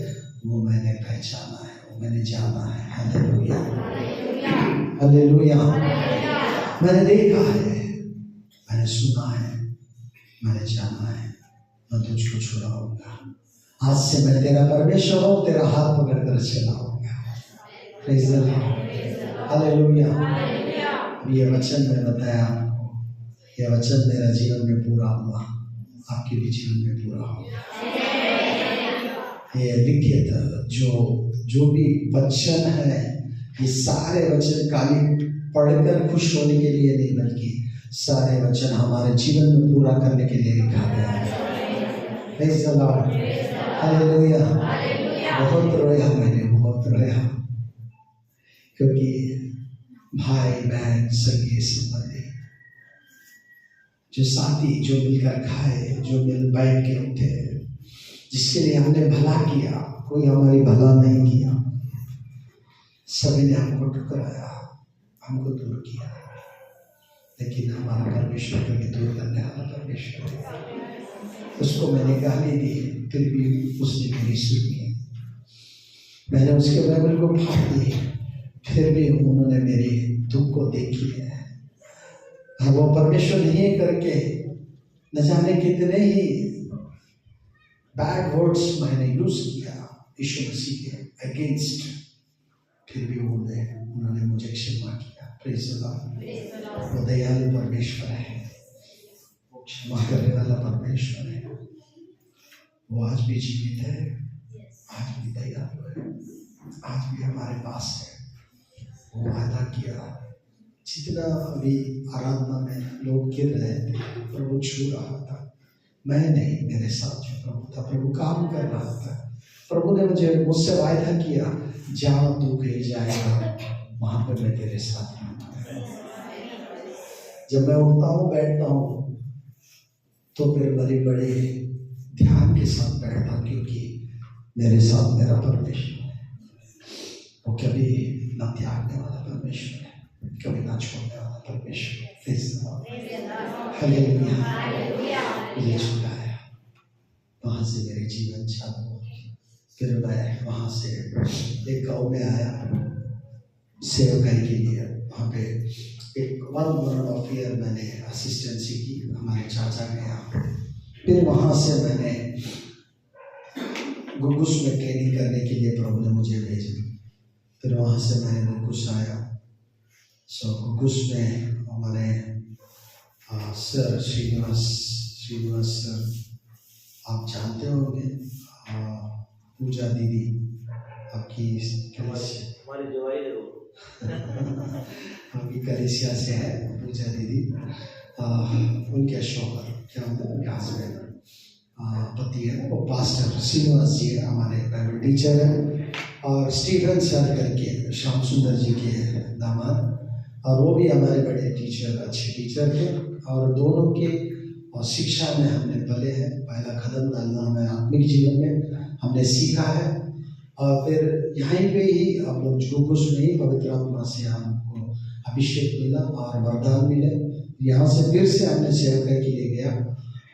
वो मैंने पहचाना है, वो मैंने जाना है। Hallelujah, hallelujah. मैंने देखा है, मैंने सुना है, मैंने जाना है। मैं तुझको छुड़ाऊंगा। आज से मैं तेरा परमेश्वर हूँ, तेरा हाथ पकड़कर चलाऊंगा। Praise the Lord, hallelujah. ये वचन मैं बताया आपको, यह वचन मेरा जीवन में पूरा हुआ, आपके भी जीवन में पूरा होगा। ये लिखित जो भी वचन है, ये सारे वचन खाली पढ़कर खुश होने के लिए नहीं, बल्कि सारे वचन हमारे जीवन में पूरा करने के लिए लिखा गया है। Praise the Lord, hallelujah. बहुत रोया मैंने, बहुत रोया, क्योंकि भाई बहन सगे संबंधी, जो साथी, जो मिलकर खाए, जो मिल बैठ के उठे, जिसके लिए हमने भला किया, कोई हमारी भला नहीं किया, सभी ने हमको ठुकराया, हमको दूर किया, लेकिन हमारा परमेश्वर कभी दूर करने वाला परमेश्वर है। उसको मैंने गाली दी, फिर भी उसने मेरी सुनी। मैंने उसके बाइबल को फाड़ दी, फिर भी उन्होंने मेरे दुख को देखी है। और वो परमेश्वर नहीं करके न जाने कितने ही बैड वर्ड्स मैंने यूज किया यीशु मसीह के अगेंस्ट, फिर भी उन्होंने मुझे क्षमा किया। Praise the Lord. वो दयालु परमेश्वर है, वो क्षमा करने वाला परमेश्वर है। वो आज भी जीवित है, आज भी दयालु है, आज भी हमारे पास है। वो वादा किया, जितना अभी आराधना में लोग गिर रहे थे, प्रभु छू रहा था, मैं नहीं, मेरे साथ जो प्रभु था, प्रभु काम कर रहा था। प्रभु ने मुझसे वायदा किया, जहाँ तू कहीं जाएगा वहां पर मैं तेरे साथ रहूंगा। जब मैं उठता हूँ बैठता हूँ तो फिर बड़े बड़े ध्यान के साथ बैठता, क्योंकि मेरे साथ मेरा परमेश्वर है। वो कभी ना त्यागने वाला परमेश्वर है, कभी ना छोड़ने वाला परमेश्वर। हालेलुया। मुझे छुड़ाया, वहां से मेरे जीवन चालू हो। फिर मैं वहां से एक गाँव में आया सेवकाई के लिए। वहाँ पे एक 1 month of year मैंने असिस्टेंसी की हमारे चाचा के यहाँ। फिर वहाँ से मैंने गुगुस में ट्रेनिंग करने के लिए प्रभु ने मुझे भेजा। फिर वहाँ से मैंने गुगुस आया। गुगुस में हमारे सर श्रीनिवास सर, आप जानते होंगे, पूजा दीदी आपकी हमारी जवाई है वो आपकी कलिसिया से है, पूजा दीदी। उनके शौहर क्या होता है, उनके हस्बैंड पति है, वो पास्टर श्रीनिवास जी है, हमारे बाइबल टीचर है। और स्टीफन सर करके श्याम सुंदर जी के दामाद, और वो भी हमारे बड़े टीचर, अच्छे टीचर थे। और दोनों के शिक्षा में हमने पले हैं। पहला कदम डालना हमें आत्मिक जीवन में हमने सीखा है। और फिर यहीं पे ही हम लोग गुगुस में ही पवित्र आत्मा से हमको अभिषेक मिला और वरदान मिले। यहाँ से फिर से हमने सेवकाई के लिए गया।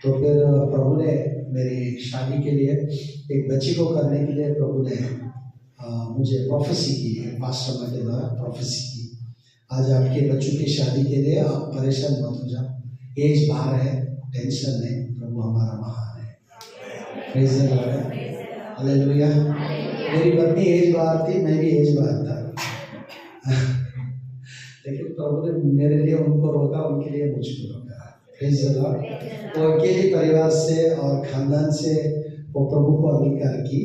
तो फिर प्रभु ने मेरी शादी के लिए, एक बच्ची को करने के लिए प्रभु ने मुझे प्रोफेसी की, पास्टर के द्वारा प्रोफेसी की। आज आपके बच्चों की शादी के लिए आप परेशान मत हो जाओ, एज बाहर है, टेंशन नहीं, प्रभु हमारा महान है। Praise the Lord, hallelujah. मेरी पत्नी एज बाहर थी, मैं भी एज बाहर था लेकिन प्रभु ने मेरे लिए उनको रोका, उनके लिए मुझको रोका। Praise the Lord. वो अकेले परिवार से और खानदान से वो प्रभु को अंगीकार की,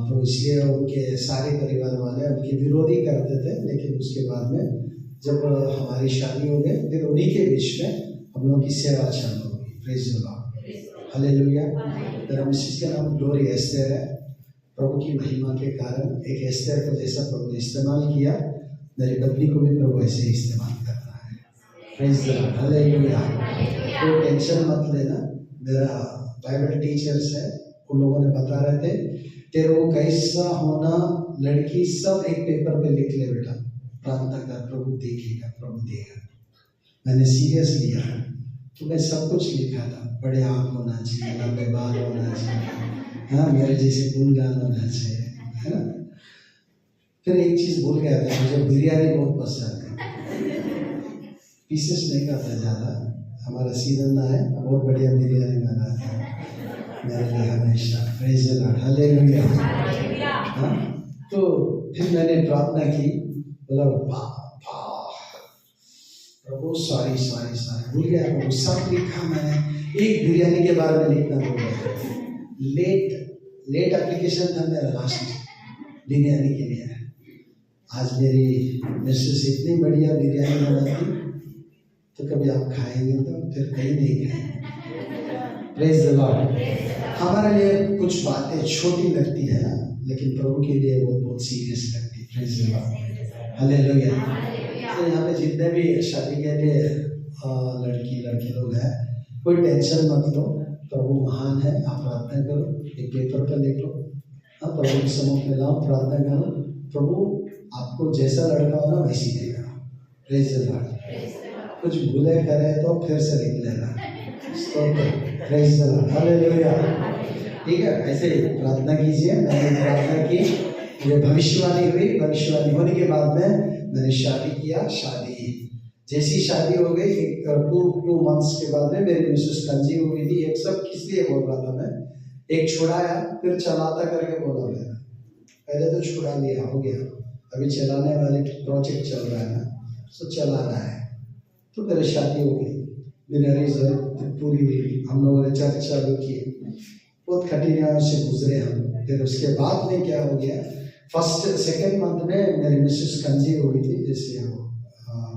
तो इसलिए उनके सारे परिवार वाले उनके विरोधी करते थे। लेकिन उसके बाद में जब हमारी शादी हो गई, फिर उन्हीं के बीच में हम लोगों की सेवा चालू होगी। Praise the Lord, hallelujah. मेरा मिसेस का नाम ग्लोरी एस्तेर है। प्रभु की महिमा के कारण एक एस्तेर को जैसा प्रभु ने इस्तेमाल किया, मेरी पत्नी को भी प्रभु ऐसे इस्तेमाल करना है। Praise the Lord, hallelujah. तो टेंशन मत लेना, मेरा बाइबल टीचर्स है, उन लोगों ने बता रहे थे, तेरे को कैसा होना लड़की सब एक पेपर पे लिख ले बेटा, प्रार्थना कर, प्रभु देखेगा, प्रभु देगा। मैंने सीरियस लिया, तो मैं सब कुछ लिखा था। बड़े आँख होना चाहिए, लंबे बाल होना चाहिए, हाँ मेरे जैसे गुणगान होना चाहिए, है ना। फिर एक चीज़ भूल गया था, मुझे बिरयानी बहुत पसंद है। पीसेस नहीं खाता ज़्यादा, हमारा सीजन ना है, बहुत बढ़िया बिरयानी बनाता है मेरे लिए हमेशा। Praise the Lord, hallelujah. हाँ, तो फिर मैंने प्रार्थना की, बोला प्रभु सॉरी भूल गया, प्रभु सब लिखा मैंने, एक बिरयानी के बारे में लिखना भूल गया। लेट एप्लीकेशन था मेरा लास्ट बिरयानी के लिए। आज मेरी मिसेस इतनी बढ़िया बिरयानी बनाती, तो कभी आप खाएंगे तो फिर कहीं नहीं खाएंगे। Praise the Lord. हमारे लिए कुछ बातें छोटी लगती है, लेकिन प्रभु के लिए वो बहुत सीरियस लगती है। Praise the Lord, hallelujah. तो यहाँ पे जितने भी शादी के लिए लड़की लड़के लोग हैं, कोई टेंशन मत लो, प्रभु महान है। आप प्रार्थना करो, एक पेपर पर लिख लो, हाँ, प्रभु के सम्मुख में लाओ, प्रार्थना करो, प्रभु आपको जैसा लड़का हो ना वैसी देगा। Praise the Lord. कुछ भूले करे तो फिर से लिख लेना। Praise the Lord, hallelujah. ठीक है, ऐसे प्रार्थना कीजिए। मैंने प्रार्थना की, ये भविष्यवाणी हुई, भविष्यवाणी होने के बाद में मैंने शादी किया। शादी जैसी शादी हो गई, 2 मंथ्स के बाद में मेरी मिसेस कंजीव हुई थी। एक सब किस लिए बोल रहा था मैं, एक छुड़ाया फिर चलाता करके बोला मैंने। पहले तो छुड़ा लिया, हो गया, अभी चलाने वाले प्रोजेक्ट चल रहा है ना, तो चला रहा है। तो मेरी शादी हो गई, मेरी जरूरत पूरी हुई, हम लोगों ने चर्च चालू किए, बहुत कठिनाइयों से गुजरे हम। फिर उसके बाद में क्या हो गया, फर्स्ट सेकेंड मंथ में मेरी मिसेस कंजीव हुई थी, जैसे वो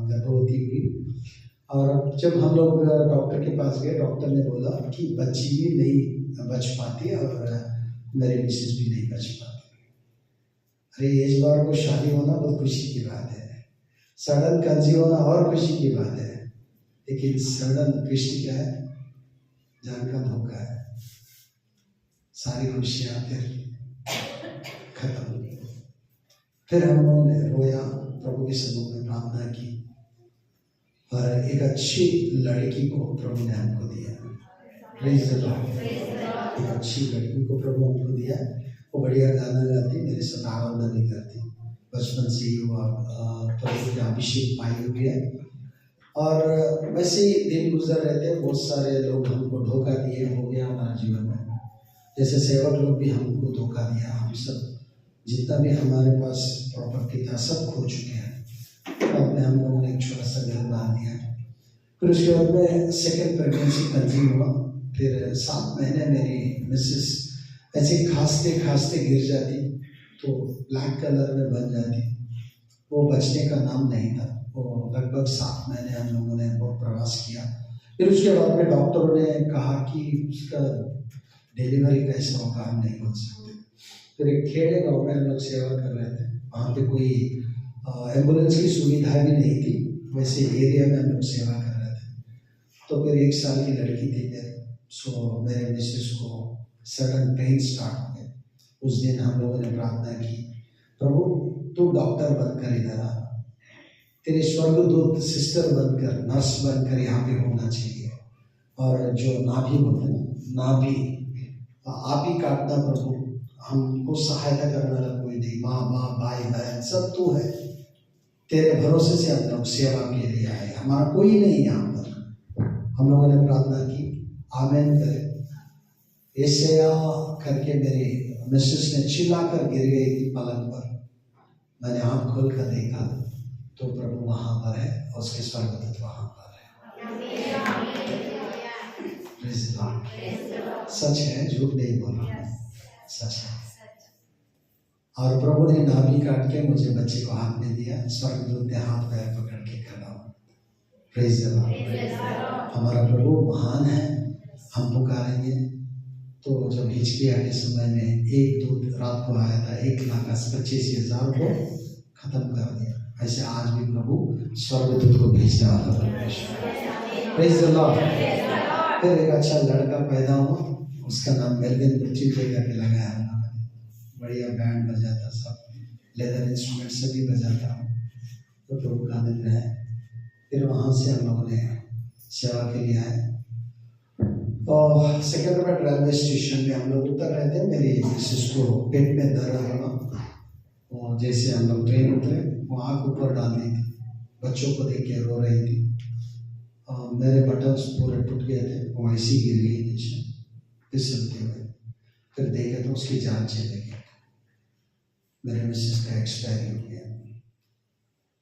गर्भवती हुई। और जब हम लोग डॉक्टर के पास गए, डॉक्टर ने बोला कि बच्ची भी नहीं बच पाती और मेरी मिसेस भी नहीं बच पाती। अरे इस बार को शादी होना बहुत खुशी की बात है, सडन कंजीव होना और खुशी की बात है, लेकिन सडन ट्विस्ट क्या है, जान का धोखा है। सारी खुशियाँ फिर खत्म हो गई। फिर हम लोगों ने रोया, प्रभु के सम्मुख में प्रार्थना की, और एक अच्छी लड़की को प्रभु ने हमको दिया। Praise the Lord. एक अच्छी लड़की को प्रभु हमको दिया। वो बढ़िया गाना गाती, मेरे साथ आराधना भी करती, बचपन से ही वो प्रभु के अभिषेक पाई हुई है। और वैसे ही दिन गुजर रहे थे, बहुत सारे लोग हमको धोखा दिए, हो गया हमारा जीवन में। जैसे सेवक लोग भी हमको धोखा दिया, हम सब जितना भी हमारे पास प्रॉपर्टी था सब खो चुके हैं। बाद में हम लोगों ने एक छोटा सा घर बना दिया। फिर उसके बाद में सेकेंड प्रेगनेंसी कंसीव हुआ। फिर 7 महीने मेरी मिसेस ऐसे खांसते खांसते गिर जाती, तो ब्लैक कलर में बन जाती, वो बचने का नाम नहीं था। वो लगभग 7 महीने हम लोगों ने बहुत प्रवास किया। फिर उसके बाद में डॉक्टरों ने कहा कि उसका डिलीवरी कैसे होगा, हम नहीं बोल सकते। फिर एक खेड़े गाँव में हम लोग सेवा कर रहे थे, वहाँ पे कोई एम्बुलेंस की सुविधा भी नहीं थी, वैसे एरिया में हम लोग सेवा कर रहे थे। तो फिर 1 साल की लड़की थी मेरे, सो मेरे मिसेस को सडन पेन स्टार्ट हो गए। उस दिन हम लोगों ने प्रार्थना की, प्रभु तू डॉक्टर बनकर इधर आ, तेरे स्वर्गदूत सिस्टर बनकर, नर्स बनकर यहाँ पे होना चाहिए। और जो नाभि होते हैं, नाभि आप ही काटना प्रभु, हमको सहायता करने वाला कोई नहीं, माँ बाप भाई बहन सब तू है, तेरे भरोसे से हम लोग सेवा के लिए आए, हमारा कोई नहीं यहाँ पर। हम लोगों ने प्रार्थना की, आमीन करे। ऐसा करके मेरी मिसेस ने चिल्ला कर गिर गई थी पलंग पर। मैंने आँख खोल कर देखा तो प्रभु वहाँ पर है और उसके स्वर्गदूत वहाँ पर है। सच है, झूठ नहीं बोल रहा, सच है। और प्रभु ने नाभि काट के मुझे बच्चे को हाथ में दिया, स्वर्गदूत ने हाथ पैर पकड़ के खड़ा हो। Praise the Lord. हमारा प्रभु महान है। हम पुकारेंगे तो जब हिचकिया के समय में एक दूत रात को आया था, 1,25,000 को खत्म कर दिया। ऐसे आज भी प्रभु स्वर्गदूत को भेजने वाला परमेश्वर। Praise the Lord. फिर एक अच्छा लड़का पैदा हुआ, उसका नाम मेलविन मृत्युंजय करके लगाया उन्होंने। बढ़िया बैंड बजाता, सब लेदर इंस्ट्रूमेंट सभी बजाता हूँ, तो प्रभु का दिन रहे। फिर वहाँ से हम लोगों ने सेवा के लिए आए और सेकेंडराबाद रेलवे स्टेशन में हम लोग उतर रहे थे। मेरी मिसेस को पेट में दर्द हुआ और जैसे हम लोग ट्रेन उतरे, वो आँख ऊपर डाल दी थी, बच्चों को देख के रो रही थी। मेरे बटन्स पूरे टूट गए थे, वो ऐसी गिर गई नीचे फिसलते हुए। फिर देखे तो उसकी जान चली गई, मेरे मिसेस का एक्सपायरी हो गया।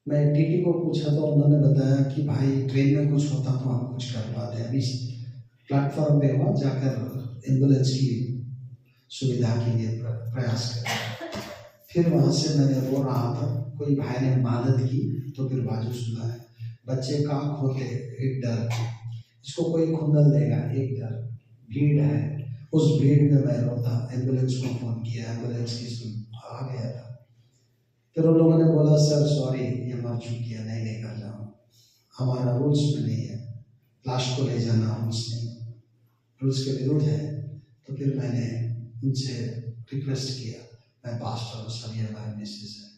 मैं टीटी को पूछा तो उन्होंने बताया कि भाई ट्रेन में कुछ होता तो हम कुछ कर पाते, अभी प्लेटफॉर्म पे हुआ, जाकर एम्बुलेंस की सुविधा के लिए प्रयास करें। फिर वहाँ से मैंने रो रहा था, कोई भाई ने मदद की तो फिर बाजू सुना है। बच्चे काक होते, एक डर, इसको कोई खुंदल देगा, एक डर, भीड़ है, उस भीड़ में मैं रोता। एम्बुलेंस को फोन किया, एम्बुलेंस की आ गया था। फिर उन लोगों ने बोला सर सॉरी ये मर चुकी है, नहीं लेकर जाओ, हमारा रूल्स में नहीं है, लाश को ले जाना रूल्स नहीं, रूल्स के विरुद्ध है। तो फिर मैंने उनसे रिक्वेस्ट किया, मैं पास्टर हूँ, सर ये हमारे मिसेस है।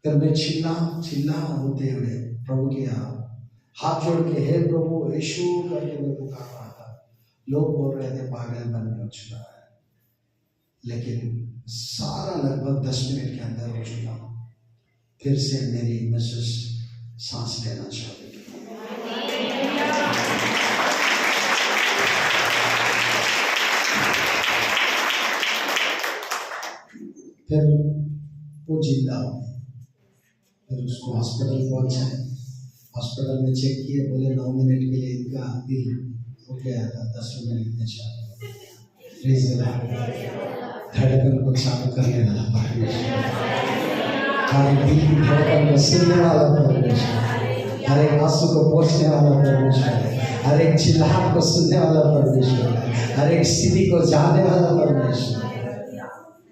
फिर मैं चिल्ला होते हुए प्रभु के यहाँ हाथ जोड़ के हे प्रभु यीशु करके मैं पुकार रहा था। लोग बोल रहे थे पागल बन हो चुका है, लेकिन सारा लगभग 10 मिनट के अंदर हो चुका। फिर से मेरी मिसेस सांस लेना चाहती थी। फिर वो जिंदा हो गई। फिर उसको हॉस्पिटल पहुंचाए, हॉस्पिटल में चेक किए, बोले 9 मिनट के लिए इनका दिल हो गया था, 10 मिनट में चालू। धड़कन को चालू करने वाला परमेश्वर, हर एक दिल की धड़कन को सुनने वाला परमेश्वर, हर एक आंसू को पोंछने वाला परमेश्वर, हर एक चिल्लाहट को सुनने वाला परमेश्वर, हर एक स्थिति को जानने वाला परमेश्वर।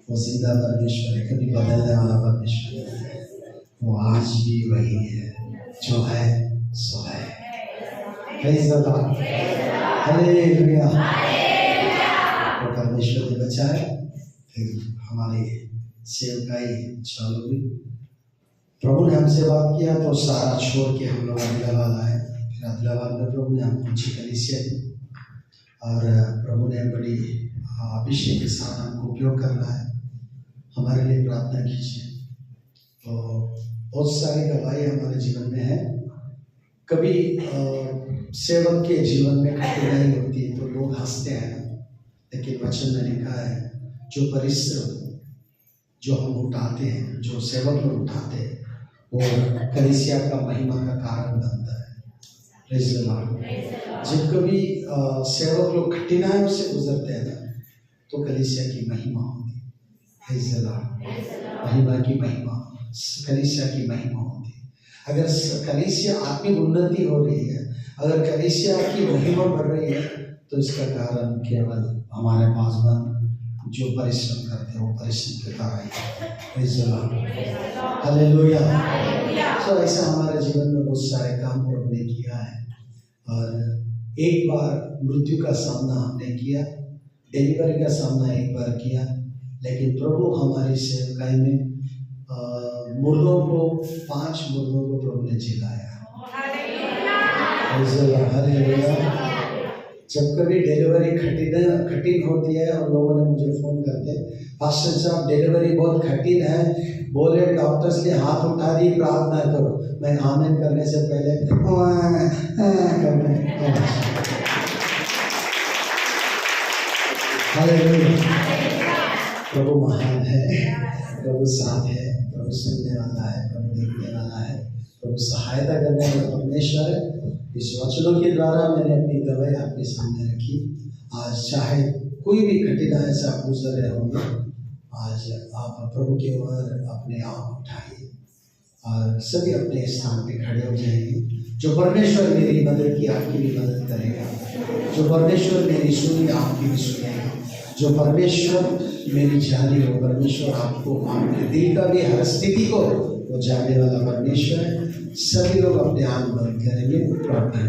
वो जिंदा परमेश्वर है, कभी बदलने वाला परमेश्वर है। वो आज भी वही है, जो है सो है। Praise the Lord, hallelujah. वो परमेश्वर ने बचाए। फिर हमारी सेवकाई चालू हुई। प्रभु ने हमसे बात किया तो सारा छोड़ के हम लोग आदिलाबाद आए। फिर आदिलाबाद में प्रभु ने हमको अच्छी कलीसिया दी और प्रभु ने बड़ी अभिषेक के साथ हमको उपयोग करना है। हमारे लिए प्रार्थना कीजिए। तो बहुत सारी गवाही हमारे जीवन में है। कभी सेवक के जीवन में कठिनाई होती है तो लोग हंसते हैं, लेकिन वचन में लिखा है जो परिश्रम जो हम उठाते हैं, जो सेवक लोग उठाते हैं, वो कलीसिया का महिमा का कारण बनता है। Praise the Lord. जब कभी सेवक लोग कठिनाइयों से गुजरते हैं ना, तो कलीसिया की महिमा होती है। Praise the Lord. महिमा की महिमा, कलीसिया की महिमा होती है। अगर कलीसिया आत्मिक उन्नति हो रही है, अगर कलीसिया की महिमा बढ़ रही है, तो इसका कारण केवल हमारे पासवान जो परिश्रम करते हैं, वो परिश्रम के कारण। Praise the Lord, hallelujah. तो ऐसा हमारे जीवन में बहुत सारे काम प्रभु ने किया है। और एक बार मृत्यु का सामना हमने किया, डिलीवरी का सामना एक बार किया, लेकिन प्रभु हमारी सेवकाई में मुर्दों को 5 मुर्दों को प्रभु ने जिलाया। हालेलुया। जब कभी डिलीवरी कठिन होती है और लोगों ने मुझे फोन करते, पास्टर साहब डिलीवरी बहुत कठिन है, बोले डॉक्टर्स ने हाथ उठा दी, प्रार्थना करो। मैं आमीन करने से पहले प्रभु महान है, प्रभु साथ है, प्रभु सुनने वाला है, प्रभु देखने वाला है, प्रभु सहायता करने वाला परमेश्वर है। इस वचनों के द्वारा मैंने अपनी गवाही आपके सामने रखी। आज चाहे कोई भी कठिनाई से आप गुजर रहे होंगे, आज आप प्रभु के ओर अपने आप उठाइए और सभी अपने स्थान पे खड़े हो जाएंगे। जो परमेश्वर मेरी मदद की, आपकी भी मदद करेगा। जो परमेश्वर मेरी सुनी, आपकी भी सुनेगा। जो परमेश्वर मेरी जानी हो, परमेश्वर आपको, आपके दिल का भी हर स्थिति को वो जानने वाला परमेश्वर है। सभी लोग अपने आंख बंद करेंगे, प्रार्थना